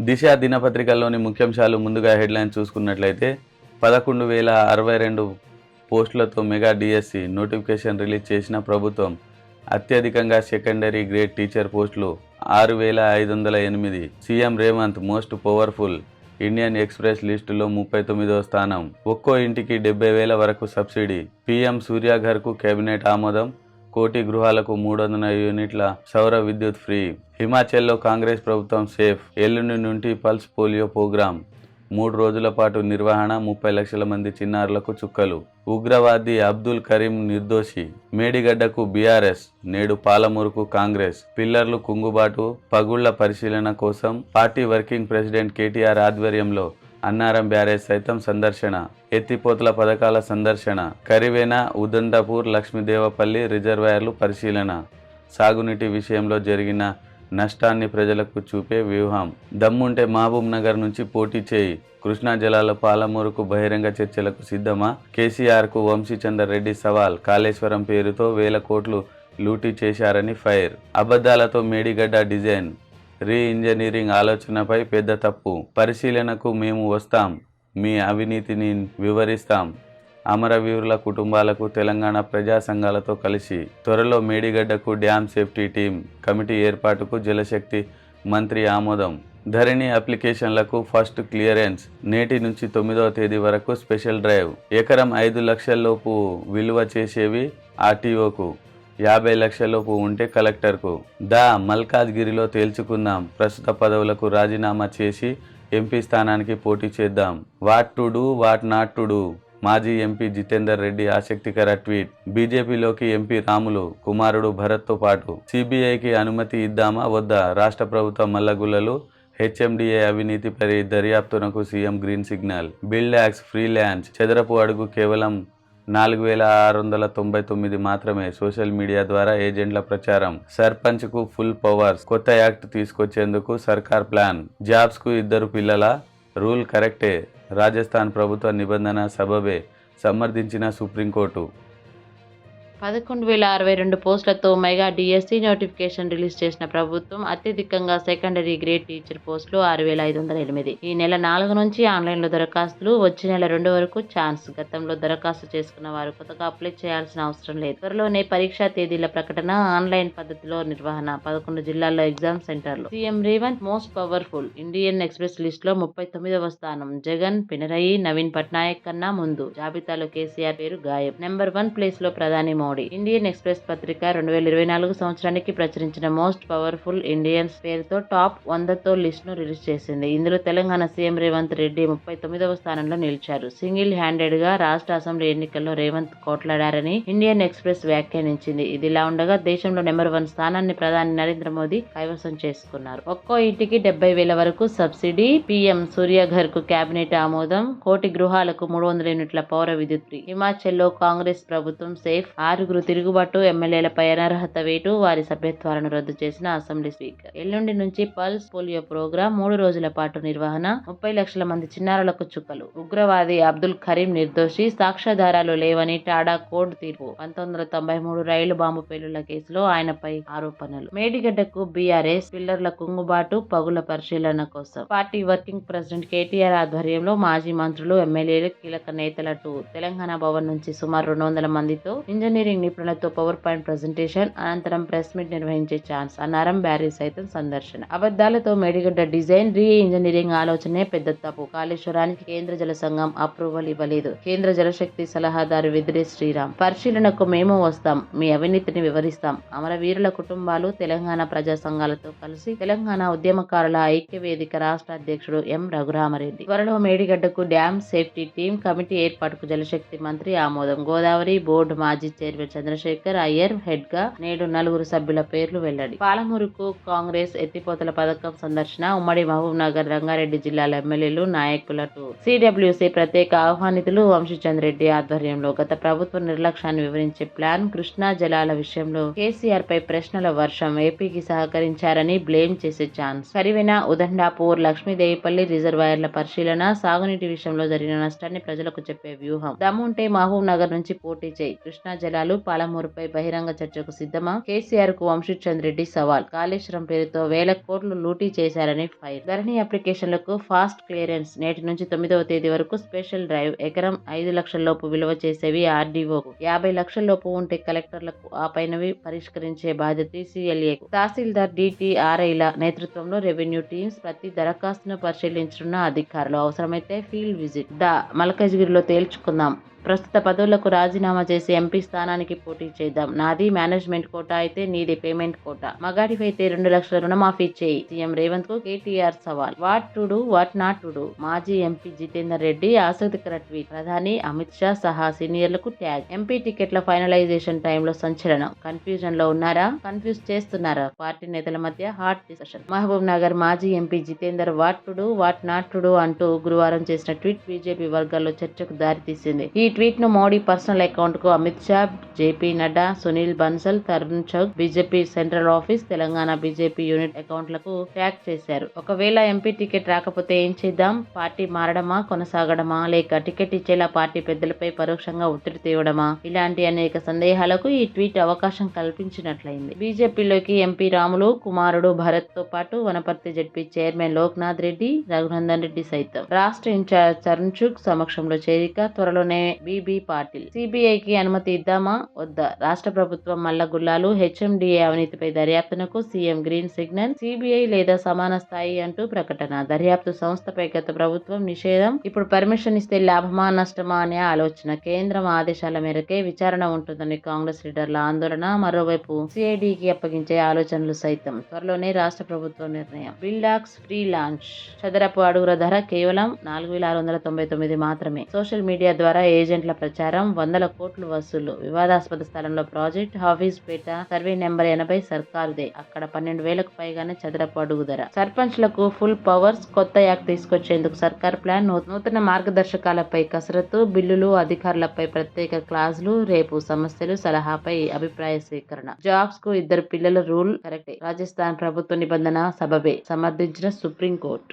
దిశ దినపత్రికల్లోని ముఖ్యాంశాలు ముందుగా హెడ్లైన్ చూసుకున్నట్లయితే 11,062 పోస్టులతో మెగా డిఎస్సి నోటిఫికేషన్ రిలీజ్ చేసిన ప్రభుత్వం. అత్యధికంగా సెకండరీ గ్రేడ్ టీచర్ పోస్టులు 6,508. CM Revanth most powerful Indian express లిస్టులో 39వ స్థానం. ఒక్కో ఇంటికి 70,000 వరకు సబ్సిడీ. పీఎం సూర్యాఘర్కు కేబినెట్ ఆమోదం. కోటి గృహాలకు 300 యూనిట్ల సౌర విద్యుత్ ఫ్రీ. హిమాచల్లో కాంగ్రెస్ ప్రభుత్వం సేఫ్. ఎల్లుండి నుండి పల్స్ పోలియో ప్రోగ్రాం. 3 రోజుల పాటు నిర్వహణ. 30 లక్షల మంది చిన్నారులకు చుక్కలు. ఉగ్రవాది అబ్దుల్ కరీం నిర్దోషి. మేడిగడ్డకు బీఆర్ఎస్, నేడు పాలమూరుకు కాంగ్రెస్. పిల్లర్లు కుంగుబాటు, పగుళ్ల పరిశీలన కోసం పార్టీ వర్కింగ్ ప్రెసిడెంట్ కేటీఆర్ ఆధ్వర్యంలో అన్నారం బ్యారేజ్ సైతం సందర్శన. ఎత్తిపోతల పథకాల సందర్శన. కరివేన, ఉదంతపూర్, లక్ష్మీదేవపల్లి రిజర్వాయర్లు పరిశీలన. సాగునీటి విషయంలో జరిగిన నష్టాన్ని ప్రజలకు చూపే వ్యూహం. దమ్ముంటే మహబూబ్ నగర్ నుంచి పోటీ చేయి. కృష్ణా జలాల పాలమూరుకు బహిరంగ చర్చలకు సిద్ధమా? కేసీఆర్కు వంశీచందర్ రెడ్డి సవాల్. కాళేశ్వరం పేరుతో 1000 కోట్లు లూటీ చేశారని ఫైర్. అబద్ధాలతో మేడిగడ్డ డిజైన్ రీ ఇంజనీరింగ్ ఆలోచనపై పెద్ద తప్పు. పరిశీలనకు మేము వస్తాం, మీ అవినీతిని వివరిస్తాం. అమరవీరుల కుటుంబాలకు తెలంగాణ ప్రజా సంఘాలతో కలిసి త్వరలో మేడిగడ్డకు డ్యామ్ సేఫ్టీ టీం కమిటీ ఏర్పాటుకు జలశక్తి మంత్రి ఆమోదం. ధరణి అప్లికేషన్లకు ఫస్ట్ క్లియరెన్స్. నేటి నుంచి 9వ తేదీ వరకు స్పెషల్ డ్రైవ్. ఎకరం 5 లక్షల్లోపు విలువ చేసేవి ఆర్టీఓకు, 50 లక్షల్లోపు ఉంటే కలెక్టర్కు. మల్కాజ్గిరిలో తేల్చుకుందాం. ప్రస్తుత పదవులకు రాజీనామా చేసి ఎంపీ స్థానానికి పోటీ చేద్దాం. What to do, what not to do. మాజీ ఎంపీ జితేందర్ రెడ్డి ఆసక్తికర ట్వీట్. బీజేపీలోకి ఎంపీ రాములు కుమారుడు భరత్తో పాటు. సిబిఐకి అనుమతి ఇద్దామా వద్దా? రాష్ట్ర ప్రభుత్వ మల్లగుల్లలు. హెచ్ఎండిఏ అవినీతిపై దర్యాప్తునకు సీఎం గ్రీన్ సిగ్నల్. బిల్డ్ యాక్స్ ఫ్రీలాన్స్ చదరపు అడుగు కేవలం 4,699 మాత్రమే. సోషల్ మీడియా ద్వారా ఏజెంట్ల ప్రచారం. సర్పంచ్కు ఫుల్ పవర్స్. కొత్త యాక్ట్ తీసుకొచ్చేందుకు సర్కార్ ప్లాన్. జాబ్స్కు 2 పిల్లల రూల్ కరెక్టే. రాజస్థాన్ ప్రభుత్వ నిబంధన సబబే సమర్థించిన సుప్రీంకోర్టు. 11,062 పోస్టులతో మెగా డిఎస్సి నోటిఫికేషన్ రిలీజ్ చేసిన ప్రభుత్వం. అత్యధికంగా సెకండరీ గ్రేడ్ టీచర్ పోస్టులు 6,508. ఈ నెల 4 నుంచి ఆన్లైన్లో దరఖాస్తులు. వచ్చే నెల 2 వరకు ఛాన్స్. గతంలో దరఖాస్తు చేసుకున్న వారు కొత్తగా అప్లై చేయాల్సిన అవసరం లేదు. త్వరలోనే పరీక్షా తేదీల ప్రకటన. ఆన్లైన్ పద్ధతిలో నిర్వహణ. 11 జిల్లాల్లో ఎగ్జామ్ సెంటర్లు. CM Revanth most powerful Indian express లిస్టులో 39వ స్థానం. జగన్, పినరయి, నవీన్ పట్నాయక్ కన్నా ముందు. జాబితాలో కేసీఆర్ పేరు గాయం. నెంబర్ 1 ప్లేస్ లో ప్రధాని మోడీ. ఇండియన్ ఎక్స్ప్రెస్ పత్రిక 2024 సంవత్సరానికి ప్రచురించిన మోస్ట్ పవర్ఫుల్ ఇండియన్స్ పేరుతో టాప్ 100తో లిస్ట్ ను రిలీజ్ చేసింది. ఇందులో తెలంగాణ సీఎం రేవంత్ రెడ్డి 39వ స్థానంలో నిలిచారు. సింగిల్ హ్యాండెడ్ గా రాష్ట్ర అసెంబ్లీ ఎన్నికల్లో రేవంత్ కోట్లాడారని ఇండియన్ ఎక్స్ప్రెస్ వ్యాఖ్యానించింది. ఇదిలా ఉండగా దేశంలో నెంబర్ 1 స్థానాన్ని ప్రధాని నరేంద్ర మోదీ కైవసం చేసుకున్నారు. ఒక్కో ఇంటికి 70,000 వరకు సబ్సిడీ. పీఎం సూర్యాఘర్ కు కేబినెట్ ఆమోదం. కోటి గృహాలకు 300 యూనిట్ల పౌర విద్యుత్ ఫ్రీ. హిమాచల్లో కాంగ్రెస్ ప్రభుత్వం సేఫ్. 6 తిరుగుబాటు. ఎమ్మెల్యేలపై అనర్హత వేటు. వారి సభ్యత్వాలను రద్దు చేసిన అసెంబ్లీ స్పీకర్. ఎల్లుండి నుంచి పల్స్ పోలియో ప్రోగ్రాం. 3 రోజుల పాటు నిర్వహణ. 30 లక్షల మంది చిన్నారులకు చుక్కలు. ఉగ్రవాది అబ్దుల్ కరీం నిర్దోషి. సాక్ష్యాధారాలు లేవని టాడా కోర్టు తీర్పు. 1993 రైలు బాంబు పేలుళ్ల కేసులో ఆయనపై ఆరోపణలు. మేడిగడ్డకు బీఆర్ఎస్, పిల్లర్ల కుంగుబాటు, పగుల పరిశీలన కోసం పార్టీ వర్కింగ్ ప్రెసిడెంట్ కేటీఆర్ ఆధ్వర్యంలో మాజీ మంత్రులు, ఎమ్మెల్యేలు, కీలక నేతల టూర్. తెలంగాణ భవన్ నుంచి సుమారు 200 మందితో ఇంజనీరింగ్ నిపుణులతో పవర్ పాయింట్ ప్రెజెంటేషన్. అనంతరం ప్రెస్ మీట్ నిర్వహించే ఛాన్స్. అన్నారం బ్యారేజ్ సైతం సందర్శన. అబద్ధాలతో మేడిగడ్డ డిజైన్ రీ ఇంజనీరింగ్ ఆలోచనే పెద్ద తప్పు. కాళేశ్వరానికి కేంద్ర జల సంఘం అప్రూవల్ ఇవ్వలేదు. కేంద్ర జలశక్తి సలహాదారు వెదిరే శ్రీరామ్. పరిశీలనకు మేము వస్తాం, మీ అవినీతిని వివరిస్తాం. అమరవీరుల కుటుంబాలు తెలంగాణ ప్రజా సంఘాలతో కలిసి తెలంగాణ ఉద్యమకారుల ఐక్యవేదిక రాష్ట్ర అధ్యక్షుడు ఎం రఘురామరెడ్డి. త్వరలో మేడిగడ్డకు డ్యామ్ సేఫ్టీ టీం కమిటీ ఏర్పాటుకు జలశక్తి మంత్రి ఆమోదం. గోదావరి బోర్డు మాజీ చైర్మన్ చంద్రశేఖర్ అయ్యర్ హెడ్ గా నేడు 4 సభ్యుల పేర్లు వెల్లడి. పాలమూరుకు కాంగ్రెస్ ఎత్తిపోతల పథకం సందర్శన. ఉమ్మడి మహబూబ్ నగర్, రంగారెడ్డి జిల్లాల ఎమ్మెల్యేలు, నాయకుల టూర్. సిడబ్ల్యూసీ ప్రత్యేక ఆహ్వానితులు వంశీచందర్ రెడ్డి ఆధ్వర్యంలో గత ప్రభుత్వ నిర్లక్ష్యాన్ని వివరించే ప్లాన్. కృష్ణా జలాల విషయంలో కేసీఆర్ పై ప్రశ్నల వర్షం. ఏపీకి సహకరించారని బ్లేమ్ చేసే ఛాన్స్. కరివెన, ఉదండాపూర్, లక్ష్మీదేవిపల్లి రిజర్వాయర్ల పరిశీలన. సాగునీటి విషయంలో జరిగిన నష్టాన్ని ప్రజలకు చెప్పే వ్యూహం. దమ్ముంటే మహబూబ్ నగర్ నుంచి పోటీ చేయి. కృష్ణా జలాల విపక్షాలు పాలమూరుపై బహిరంగ చర్చకు సిద్ధమా? కేసీఆర్ కు వంశీచంద్ రెడ్డి సవాల్. కాళేశ్వరం పేరుతో వేల కోట్లు లూటీ చేశారని ఫైర్. ధరణి అప్లికేషన్లకు ఫాస్ట్ క్లియరెన్స్. నేటి నుంచి 9వ తేదీ వరకు స్పెషల్ డ్రైవ్. ఎకరం 5 లక్షల లోపు విలువ చేసేవి ఆర్డీఓకు, 50 లక్షల లోపు ఉంటే కలెక్టర్లకు, ఆ పైనవి పరిష్కరించే బాధ్యత సీఎల్ఏకు. తహసీల్దార్, డీటీఆర్ఐల నేతృత్వంలో రెవెన్యూ టీమ్స్ ప్రతి దరఖాస్తును పరిశీలించనున్న అధికారులు. అవసరమైతే ఫీల్డ్ విజిట్. మల్కాజ్గిరిలో తేల్చుకుందాం. ప్రస్తుత పదవులకు రాజీనామా చేసి ఎంపీ స్థానానికి పోటీ చేద్దాం. నాది మేనేజ్మెంట్ కోటా అయితే నీది పేమెంట్ కోటా. మగాడివైతే 2 లక్షల రుణమాఫీ చేయి. సీఎం రేవంత్ కు కేటీఆర్ సవాల్. What to do, what not to do. మాజీ ఎంపీ జితేందర్ రెడ్డి ఆసక్తికర ట్వీట్. ప్రధాని అమిత్ షా సహా సీనియర్లకు ట్యాగ్. ఎంపీ టికెట్ల ఫైనలైజేషన్ టైంలో సంచలనం. కన్ఫ్యూజన్ లో ఉన్నారా? కన్ఫ్యూజ్ చేస్తున్నారా? పార్టీ నేతల మధ్య హాట్ డిస్కషన్. మహబూబ్ నగర్ మాజీ MP Jitender what to do, what not to do అంటూ గురువారం చేసిన ట్వీట్ బీజేపీ వర్గాల్లో చర్చకు దారితీసింది. ఈ ట్వీట్ ను మోడీ పర్సనల్ అకౌంట్ కు Amit Shah, JP Nadda, Sunil Bansal, Tarun Chugh, BJP central office, Telangana BJP unit అకౌంట్లకు ట్యాగ్ చేశారు. ఒకవేళ ఎంపీ టికెట్ రాకపోతే ఏం చేద్దాం? పార్టీ మారడమా, కొనసాగడమా, లేక టికెట్ ఇచ్చేలా పార్టీ పెద్దలపై పరోక్షంగా ఒత్తిడి తేవడమా? ఇలాంటి అనేక సందేహాలకు ఈ ట్వీట్ అవకాశం కల్పించినట్లయింది. బీజేపీలోకి ఎంపీ రాములు కుమారుడు భరత్ తో పాటు వనపర్తి జెడ్పీ చైర్మన్ లోక్నాథ్ రెడ్డి, రఘునందన్ రెడ్డి సైతం రాష్ట్ర ఇన్ఛార్జ్ తరుణ్ చుక్ సమక్షంలో చేరిక. త్వరలోనే బీబీ పాటిల్. సిబిఐకి అనుమతి ఇద్దామా వద్దా? రాష్ట్ర ప్రభుత్వం మల్లగుల్లాలు. హెచ్ఎండిఏ అవినీతిపై దర్యాప్తునకు సీఎం గ్రీన్ సిగ్నల్. సిబిఐ లేదా సమాన స్థాయి అంటూ ప్రకటన. దర్యాప్తు సంస్థపై గత ప్రభుత్వం నిషేధం. ఇప్పుడు పర్మిషన్ ఇస్తే లాభమా నష్టమా అనే ఆలోచన. కేంద్రం ఆదేశాల మేరకే విచారణ ఉంటుందని కాంగ్రెస్ లీడర్ల ఆందోళన. మరోవైపు సిఐడికి అప్పగించే ఆలోచనలు సైతం. త్వరలోనే రాష్ట్ర ప్రభుత్వం నిర్ణయం. బిల్డాక్స్ ఫ్రీ లాంచ్. చదరపు అడుగుల ధర కేవలం 4,699 మాత్రమే. సోషల్ మీడియా ద్వారా ఏజెంట్ల ప్రచారం. 100 కోట్లు వసూలు. వివాదాస్పద స్థలంలో project. Hafeezpet. Survey number 80 సర్కారుదే. అక్కడ 12,000కు పైగానే చదరపు అడుగు ధర. సర్పంచ్లకు ఫుల్ పవర్స్. కొత్త యాక్ట్ తీసుకొచ్చేందుకు సర్కార్ ప్లాన్. నూతన మార్గదర్శకాలపై కసరత్తు. బిల్లులు, అధికారులపై ప్రత్యేక క్లాజులు. రేపు సమస్యలు, సలహాపై అభిప్రాయ సేకరణ. జాబ్స్ కు 2 పిల్లల రూల్ కరెక్టే. రాజస్థాన్ ప్రభుత్వ నిబంధన సబబే సమర్థించిన సుప్రీంకోర్టు.